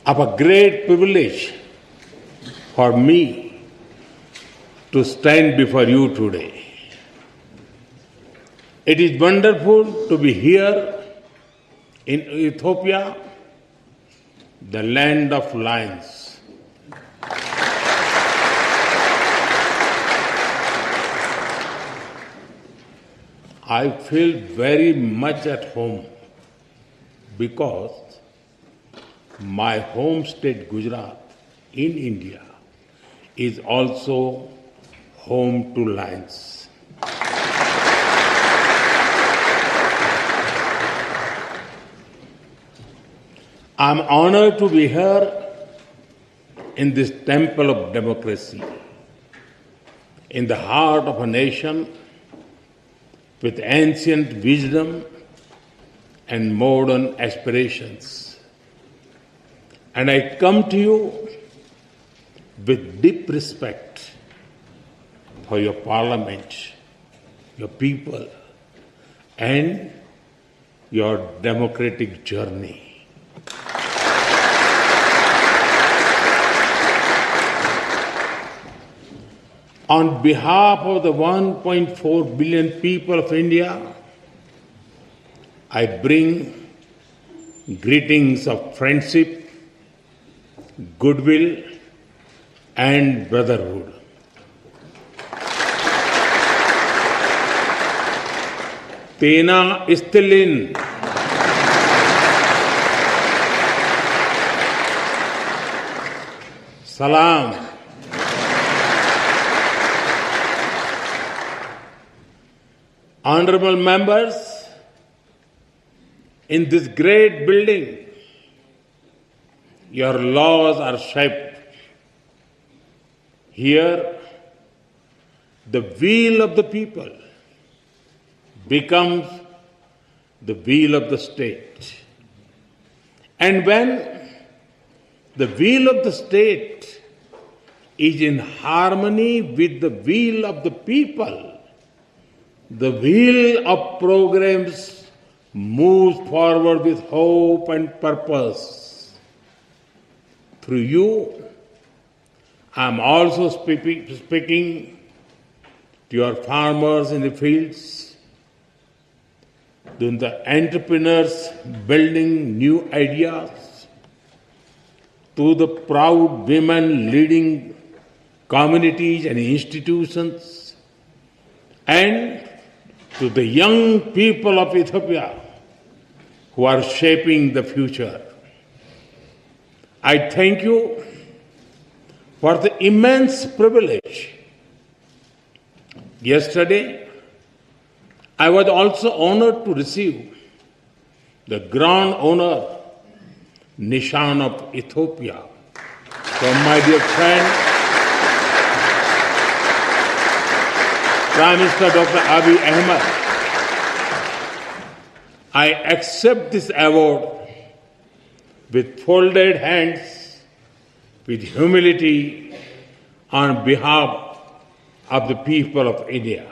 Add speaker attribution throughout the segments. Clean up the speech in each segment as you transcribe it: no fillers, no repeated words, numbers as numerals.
Speaker 1: of a great privilege for me to stand before you today. It is wonderful to be here in Ethiopia, the land of lions. I feel very much at home because my home state Gujarat in India is also home to lions. I'm honored to be here in this temple of democracy, in the heart of a nation with ancient wisdom and modern aspirations. And I come to you with deep respect for your parliament, your people, and your democratic journey. On behalf of the 1.4 billion people of India, I bring greetings of friendship, goodwill, and brotherhood. Tena istilin. Salam. Honorable members, in this great building, your laws are shaped. Here, the will of the people becomes the will of the state. And when the will of the state is in harmony with the will of the people, the wheel of programs moves forward with hope and purpose. Through you, I am also speaking to your farmers in the fields, to the entrepreneurs building new ideas, to the proud women leading communities and institutions, and to the young people of Ethiopia who are shaping the future. I thank you for the immense privilege. Yesterday, I was also honored to receive the Grand Honor Nishan of Ethiopia from my dear friend, Prime Minister Dr. Abiy Ahmed. I accept this award with folded hands, with humility, on behalf of the people of India.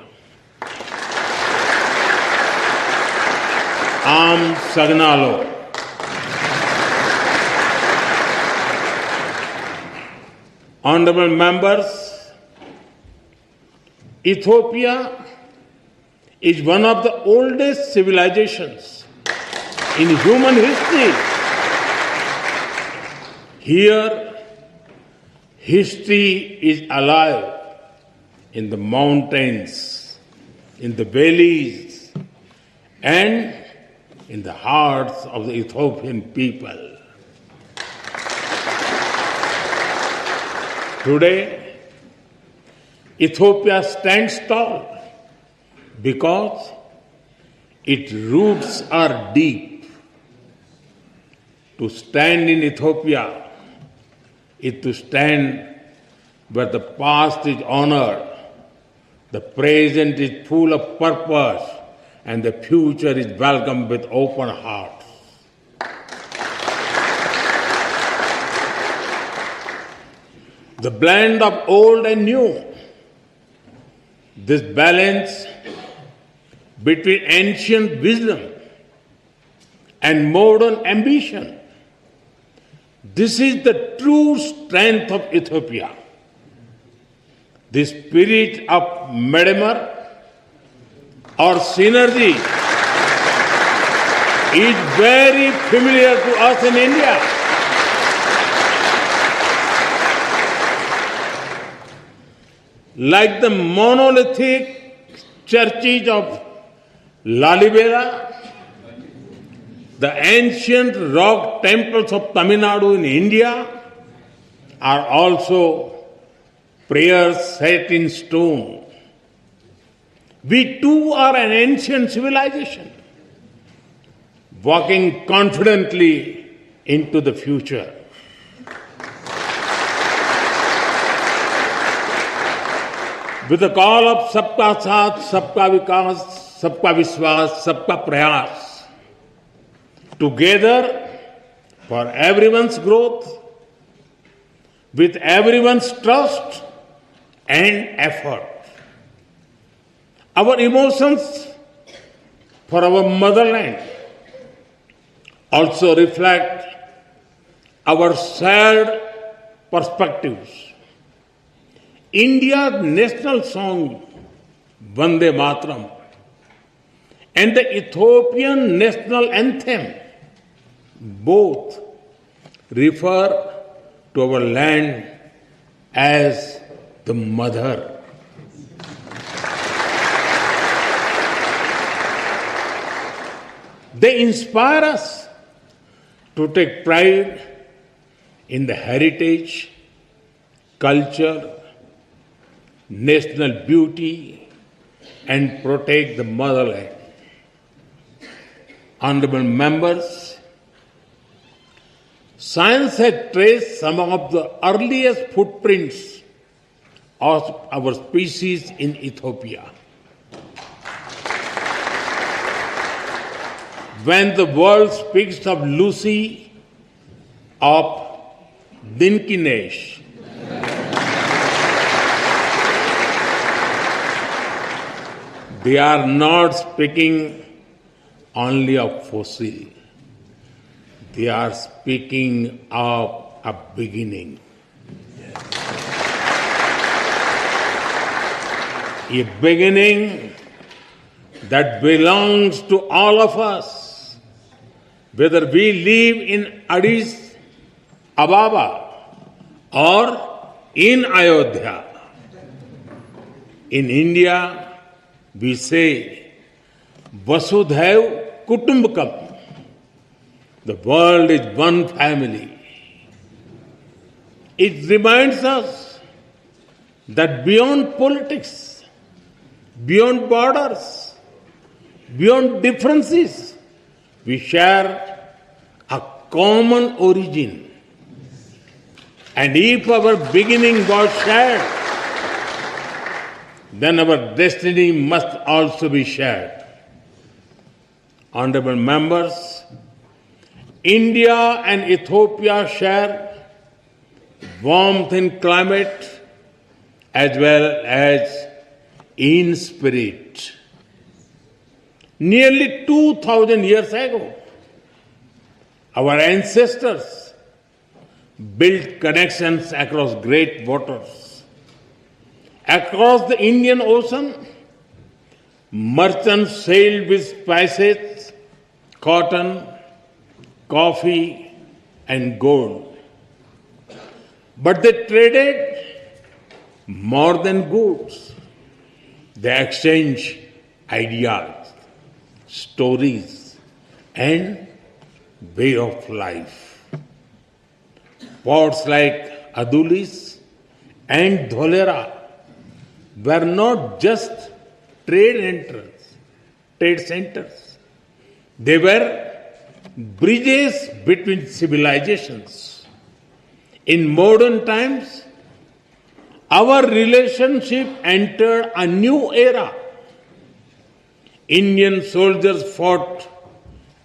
Speaker 1: Am Sagnalo. Honorable members, Ethiopia is one of the oldest civilizations in human history. Here, history is alive in the mountains, in the valleys, and in the hearts of the Ethiopian people. Today, Ethiopia stands tall because its roots are deep. To stand in Ethiopia is to stand where the past is honored, the present is full of purpose, and the future is welcomed with open hearts. The blend of old and new, this balance between ancient wisdom and modern ambition, This is the true strength of Ethiopia. The spirit of Medemer or synergy is very familiar to us in India. Like the monolithic churches of Lalibela, the ancient rock temples of Tamil Nadu in India are also prayers set in stone. We too are an ancient civilization, walking confidently into the future. With the call of Sabka Saath, Sabka Vikas, Sabka Vishwas, Sabka Prayas, together for everyone's growth, with everyone's trust and effort. Our emotions for our motherland also reflect our shared perspectives. India's national song, Vande Mataram, and the Ethiopian national anthem, both refer to our land as the mother. They inspire us to take pride in the heritage, culture, national beauty, and protect the motherland. Honorable members, science has traced some of the earliest footprints of our species in Ethiopia. When the world speaks of Lucy, of Dinkinesh, they are not speaking only of fossil. They are speaking of a beginning. A beginning that belongs to all of us, whether we live in Addis Ababa or in Ayodhya. In India, we say, Vasudhaiv Kutumbakam. The world is one family. It reminds us that beyond politics, beyond borders, beyond differences, we share a common origin. And if our beginning was shared, then our destiny must also be shared. Honorable members, India and Ethiopia share warmth in climate as well as in spirit. Nearly 2,000 years ago, our ancestors built connections across great waters. Across the Indian Ocean, merchants sailed with spices, cotton, coffee, and gold. But they traded more than goods. They exchanged ideas, stories, and way of life. Ports like Adulis and Dholera were not just trade centers. They were bridges between civilizations. In modern times, our relationship entered a new era. Indian soldiers fought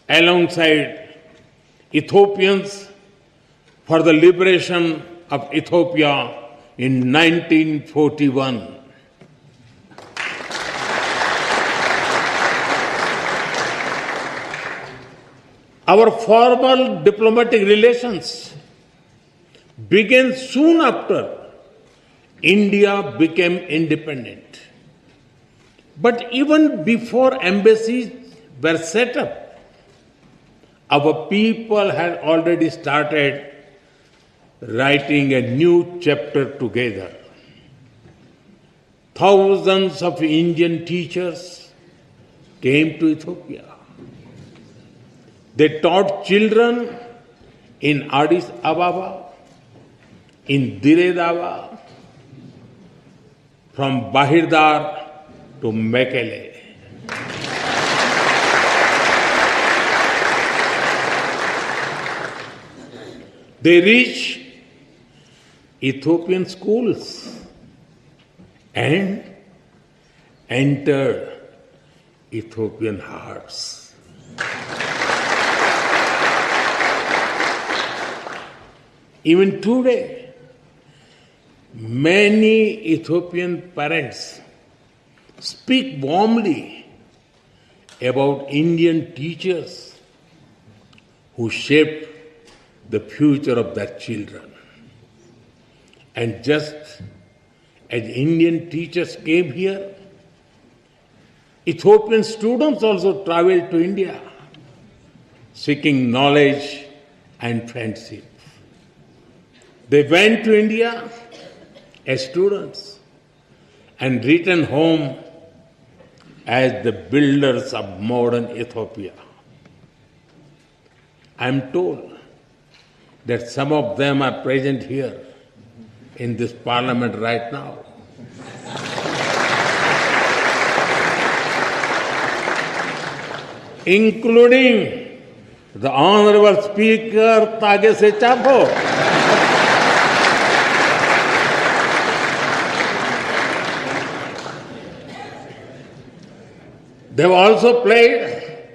Speaker 1: alongside Ethiopians for the liberation of Ethiopia in 1941. Our formal diplomatic relations began soon after India became independent. But even before embassies were set up, our people had already started writing a new chapter together. Thousands of Indian teachers came to Ethiopia. They taught children in Addis Ababa, in Dire Dawa, from Bahirdar to Mekele. They reached Ethiopian schools and entered Ethiopian hearts. Even today, many Ethiopian parents speak warmly about Indian teachers who shaped the future of their children. And just as Indian teachers came here, Ethiopian students also traveled to India, seeking knowledge and friendship. They went to India as students and returned home as the builders of modern Ethiopia. I am told that some of them are present here in this parliament right now. Including the Honorable Speaker Tagese Chapo. They have also played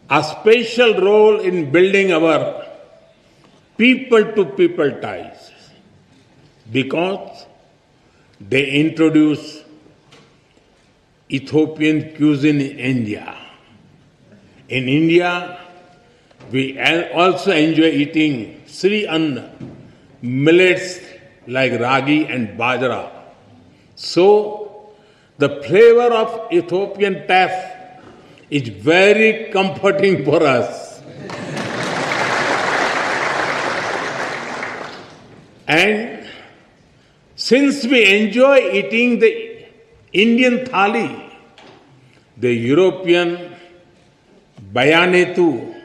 Speaker 1: a special role in building our people-to-people ties because they introduced Ethiopian cuisine in India. In India, we also enjoy eating Sri Anna, millets like ragi and bajra. So, the flavor of Ethiopian taste is very comforting for us. And since we enjoy eating the Indian thali, the European bayanetu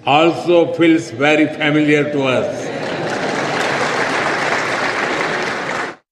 Speaker 1: also feels very familiar to us.